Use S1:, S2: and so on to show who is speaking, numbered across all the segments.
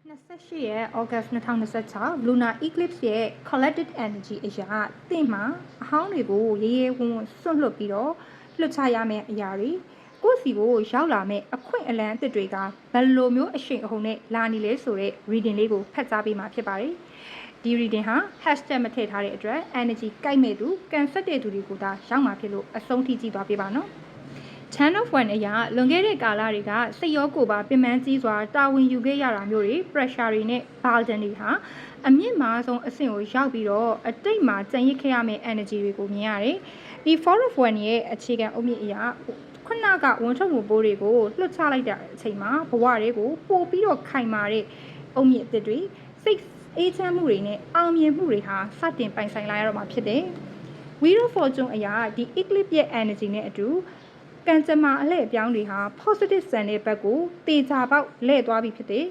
S1: 28ရက် August 2026 Lunar Eclipse ရဲ့ Collected Energy အရာတင့်မှာအဟောင်းတွေကိုရေရေဝံ့ဝံ့စွန့်လွတ်ပြီးတော့လွှတ်ချရမယ့်အရာတွေကိုယ့်စီကိုရောက်လာမယ့်အခွင့်အလမ်းအသစ်တွေကဘယ်လိုမျိုးအရှိန်အဟုန်နဲ့လာနေလဲဆိုတဲ့ reading လေးကိုဖတ်ကြားပေးမှာဖြစ်ပါတယ်။ဒီ reading ဟာ hashtag မထည့်ထားတဲ့အတွက် energy ကိုက်မဲ့သူကန်ဆက်တဲ့သူတွေကိုသာရောက်မှာဖြစ်လို့အဆုံးထိကြည့်သွားပေးပါနော်။ Ten of Wands အရာလွန်ခဲ့တဲ့ကာလတွေကစိတ်ရောကိုယ်ပါပင်ပန်းကြီးစွာတာဝန်ယူခဲ့ရတာမျိုးတွေ pressure တွေနဲ့ burden တွေဟာအမြင့်မားဆုံးအဆင့်ကိုရောက်ပြီးတော့အတိတ်မှာကြံ့ရစ်ခဲ့ရမယ့် energy တွေကိုမြင်ရတယ်။ဒီ Four of Wands ရဲ့အခြေခံအုတ်မြစ်အရာခုနကဝန်ထုတ်မှုပိုးတွေကိုလွှတ်ချလိုက်တဲ့အချိန်မှာဘဝတွေကိုပို့ပြီးတော့ခိုင်မာတဲ့အုတ်မြစ်အသစ်တွေစိတ်အေးချမ်းမှုတွေနဲ့အောင်မြင်မှုတွေဟာစတင်ပိုင်ဆိုင်လာရတော့မှာဖြစ်တယ်။ Wheel of Fortune အရာဒီ eclipse ရဲ့ energy နဲ့အတူကံကြမ္မာအလှည့်အပြောင်းတွေဟာ positive ဆန်တဲ့ဘက်ကိုတေချာပေါက်လဲ့သွားပြီဖြစ်တယ်။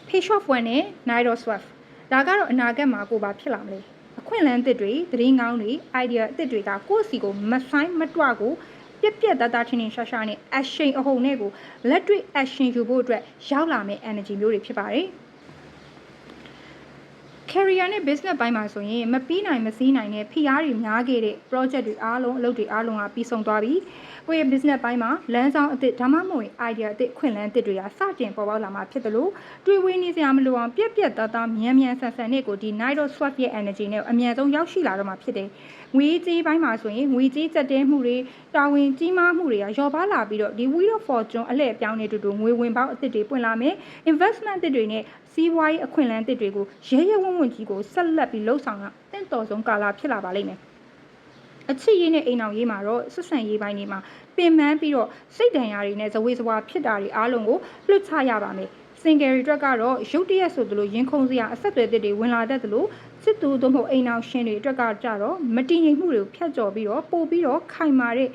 S1: Page of Wands နဲ့ Knight of Swords ဒါကတော့အနာဂတ်မှာကိုပါဖြစ်လာမလဲအခွင့်အလမ်းအသစ်တွေသတင်းကောင်းတွေ idea အသစ်တွေကကိုယ့်စီကိုမဆိုင်မတွကိုပြက်ပြက်သားသားထင်းထင်းရှားရှားနဲ့ action အဟုန်နဲ့ကိုလက်တွေ့ action ယူဖို့အတွက်ရောက်လာမယ့် energy မျိုးတွေဖြစ်ပါတယ်။ career နဲ့ business ပိုင်းမှာဆိုရင်မပြီးနိုင်မစည်းနိုင်တဲ့ဖိအားတွေများခဲ့တဲ့ project တွေအားလုံးအလုပ်တွေအားလုံးကပြီးဆုံးသွားပြီ။ကိုယ့်ရဲ့ business ပိုင်းမှာလမ်းကြောင်းအသစ်ဒါမှမဟုတ် idea အသစ်ခွင့်လန်းအသစ်တွေကစတင်ပေါ်ပေါက်လာမှာဖြစ်တယ်လို့တွေးဝေးနေစရာမလိုအောင်ပြက်ပြက်သားသားမြန်မြန်ဆန်ဆန်နဲ့ကိုဒီ Knight of Swords ရဲ့ energy နဲ့အမြန်ဆုံးရောက်ရှိလာတော့မှာဖြစ်တယ်။ငွေကြေးပိုင်းမှာဆိုရင်ငွေကြေးကျပ်တဲမှုတွေတာဝန်ကြီးမားမှုတွေကရောပါလာပြီးတော့ဒီ Wheel of Fortune အလှည့်အပြောင်းတွေတူတူငွေဝင်ပေါက်အသစ်တွေပွင့်လာမယ် investment အသစ်တွေနဲ့စီးပွားရေးအခွင့်အလမ်းအသစ်တွေကိုရဲရဲဝံ့ဝံ့ကြီးကိုဆက်လက်ပြီးလှုပ်ဆောင်တာတင့်တော်ဆုံးကာလဖြစ်လာပါလိမ့်မယ်အချစ်ရေးနဲ့အိမ်အောင်ရေးမှာတော့ဆက်ဆံရေးပိုင်းတွေမှာပင်ပန်းပြီးတော့စိတ်ဒဏ်ရာတွေနဲ့ဇဝေဇဝါဖြစ်တာတွေအားလုံးကိုလွှတ်ချရပါမယ်single တွေအတွက်ကတော့ရုတ်တရက်ဆိုသလိုရင်ခုန်စရာအဆက်အသွယ်အသစ်တွေဝင်လာတတ်သလိုစစ်သူတို့မဟုတ်အိမ်အောင်ရှင်တွေအတွက်ကကြတော့မတည်ငြိမ်မှုတွေကိုဖျက်ကျော်ပြီးတော့ပို့ပြီးတော့ခိုင်မာတဲ့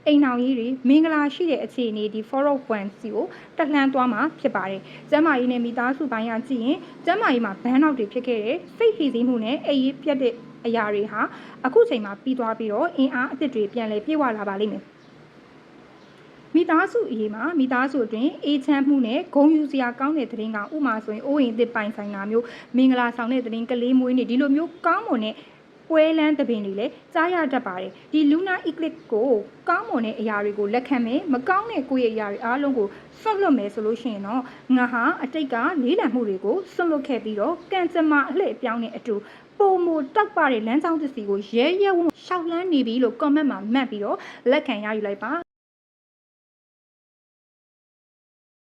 S1: အိမ်အောင်ရေးတွေမင်္ဂလာရှိတဲ့အခြေအနေဒီ Four of Wands စီကိုတက်လှမ်းသွားမှာဖြစ်ပါတယ်။ကျမ်းမာရေးနဲ့မိသားစုပိုင်းကကြည့်ရင်ကျမ်းမာရေးမှာဘန်းနောက်တွေဖြစ်ခဲ့တဲ့စိတ်ဟိစီးမှုနဲ့အိပ်ရေးပြတ်တဲ့အရာတွေဟာအခုချိန်မှာပြီးသွားပြီးတော့အင်အားအသစ်တွေပြန်လည်ပြေဝလာပါလိမ့်မယ်။မိသားစုအရေးမှာမိသားစုအတွင်းအေးချမ်းမှုနဲ့ဂုဏ်ယူစရာကောင်းတဲ့သတင်းကောင်ဥမာဆိုရင်အိုးအိမ်အသစ်ပိုင်ဆိုင်တာမျိုးမင်္ဂလာဆောင်တဲ့သတင်းကလေးမွေးနေ့ဒီလိုမျိုးကောင်းမွန်တဲ့ပွဲလန်းသဘင်တွေလည်းကြားရတတ်ပါတယ်ဒီ Lunar Eclipse ကိုကောင်းမွန်တဲ့အရာတွေကိုလက်ခံမယ်မကောင်းတဲ့ကိုယ့်ရဲ့အရာတွေအားလုံးကိုဆွတ်လွတ်မယ်ဆိုလို့ရှိရင်တော့ငါဟာအတိတ်ကလေးလံမှုတွေကိုဆွတ်လွတ်ခဲ့ပြီးတော့ကံကြမ္မာအလှည့်အပြောင်းတဲ့အတူပုံမတောက်ပတဲ့လမ်းကြောင်းသစ်စီကိုရဲရဲဝံ့ရှောက်လန်းနေပြီလို့ comment မှာမှတ်ပြီးတော့လက်ခံရယူလိုက်ပါ